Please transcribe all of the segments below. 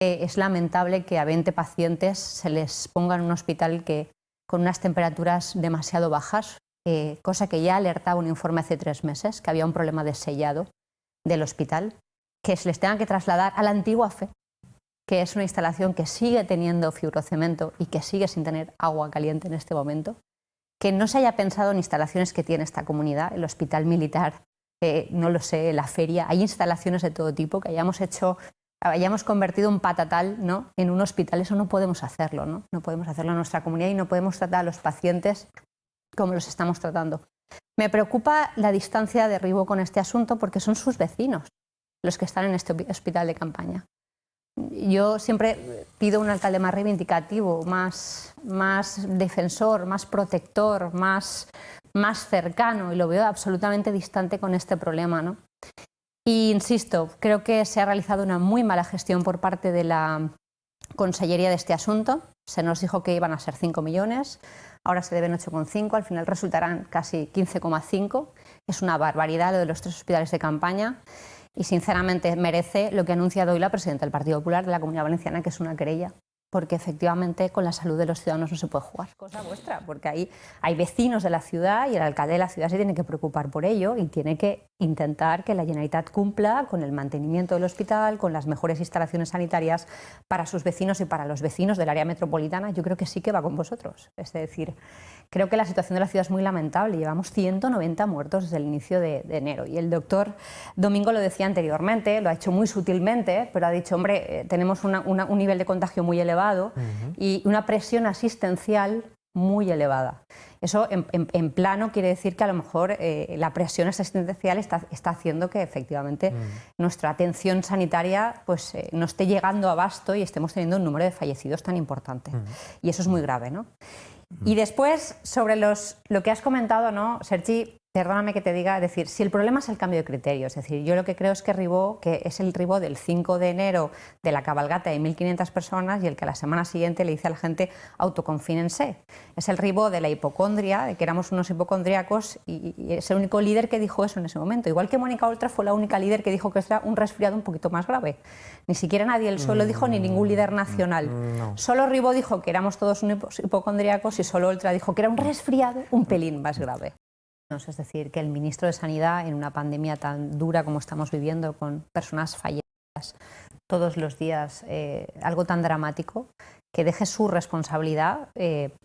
Es lamentable que a 20 pacientes se les ponga en un hospital con unas temperaturas demasiado bajas, cosa que ya alertaba un informe hace 3 meses, que había un problema de sellado del hospital, que se les tengan que trasladar a la antigua FE, que es una instalación que sigue teniendo fibrocemento y que sigue sin tener agua caliente en este momento, que no se haya pensado en instalaciones que tiene esta comunidad, el hospital militar, no lo sé, la feria, hay instalaciones de todo tipo, que hayamos convertido un patatal, ¿no?, en un hospital. Eso no podemos hacerlo, ¿no? No podemos hacerlo en nuestra comunidad y no podemos tratar a los pacientes como los estamos tratando. Me preocupa la distancia de Ribó con este asunto porque son sus vecinos los que están en este hospital de campaña. Yo siempre pido un alcalde más reivindicativo, más defensor, más protector, más cercano, y lo veo absolutamente distante con este problema, ¿no? Y insisto, creo que se ha realizado una muy mala gestión por parte de la Consellería de este asunto. Se nos dijo que iban a ser 5 millones, ahora se deben 8,5, al final resultarán casi 15,5. Es una barbaridad lo de los 3 hospitales de campaña y sinceramente merece lo que ha anunciado hoy la presidenta del Partido Popular de la Comunidad Valenciana, que es una querella, porque efectivamente con la salud de los ciudadanos no se puede jugar. Cosa vuestra, porque ahí hay vecinos de la ciudad y el alcalde de la ciudad se tiene que preocupar por ello y tiene que intentar que la Generalitat cumpla con el mantenimiento del hospital, con las mejores instalaciones sanitarias para sus vecinos y para los vecinos del área metropolitana. Yo creo que sí que va con vosotros. Es decir, creo que la situación de la ciudad es muy lamentable. Llevamos 190 muertos desde el inicio de enero. Y el doctor Domingo lo decía anteriormente, lo ha hecho muy sutilmente, pero ha dicho, hombre, tenemos un nivel de contagio muy elevado y una presión asistencial muy elevada. Eso en plano quiere decir que a lo mejor la presión asistencial está haciendo que efectivamente nuestra atención sanitaria pues, no esté llegando a abasto y estemos teniendo un número de fallecidos tan importante. Y eso es muy grave, ¿no? Y después, sobre lo que has comentado, ¿no, Sergi? Perdóname que te diga, es decir, si el problema es el cambio de criterio, es decir, yo lo que creo es que Ribó, que es el Ribó del 5 de enero de la cabalgata de 1.500 personas y el que a la semana siguiente le dice a la gente autoconfínense. Es el Ribó de la hipocondria, de que éramos unos hipocondríacos y es el único líder que dijo eso en ese momento. Igual que Mónica Oltra fue la única líder que dijo que era un resfriado un poquito más grave. Ni siquiera nadie del PSOE lo dijo, ni ningún líder nacional. No. Solo Ribó dijo que éramos todos unos hipocondríacos y solo Oltra dijo que era un resfriado un pelín más grave. Es decir, que el ministro de Sanidad, en una pandemia tan dura como estamos viviendo, con personas fallecidas todos los días, algo tan dramático, que deje su responsabilidad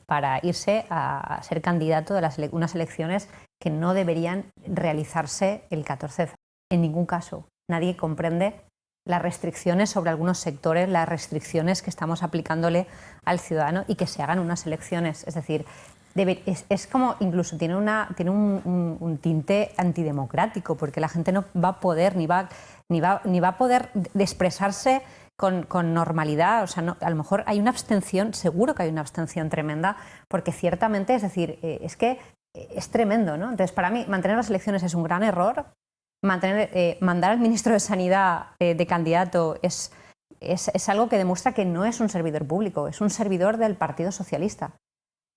para irse a ser candidato de unas elecciones que no deberían realizarse el 14 de febrero. En ningún caso. Nadie comprende las restricciones sobre algunos sectores, las restricciones que estamos aplicándole al ciudadano y que se hagan unas elecciones. Es decir, es como incluso tiene un tinte antidemocrático, porque la gente no va a poder ni va a poder expresarse con normalidad. O sea, no, a lo mejor hay una abstención, seguro que hay una abstención tremenda, porque ciertamente, es decir, es que es tremendo, ¿no? Entonces, para mí, mantener las elecciones es un gran error. Mandar al ministro de Sanidad de candidato es algo que demuestra que no es un servidor público, es un servidor del Partido Socialista.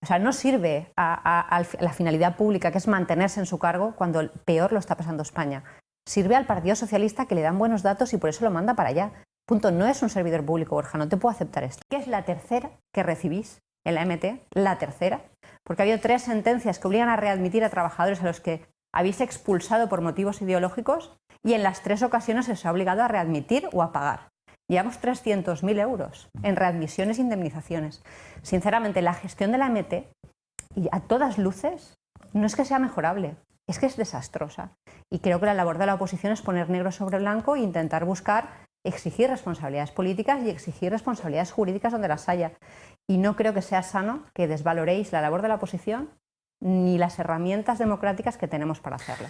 O sea, no sirve a la finalidad pública, que es mantenerse en su cargo cuando peor lo está pasando España. Sirve al Partido Socialista, que le dan buenos datos y por eso lo manda para allá. Punto. No es un servidor público, Borja, no te puedo aceptar esto. ¿Qué es la tercera que recibís en la MT? La tercera. Porque ha habido 3 sentencias que obligan a readmitir a trabajadores a los que habéis expulsado por motivos ideológicos y en las 3 ocasiones se os ha obligado a readmitir o a pagar. Llevamos 300.000 euros en readmisiones e indemnizaciones. Sinceramente, la gestión de la MT, y a todas luces, no es que sea mejorable, es que es desastrosa. Y creo que la labor de la oposición es poner negro sobre blanco e intentar exigir responsabilidades políticas y exigir responsabilidades jurídicas donde las haya. Y no creo que sea sano que desvaloréis la labor de la oposición ni las herramientas democráticas que tenemos para hacerlo.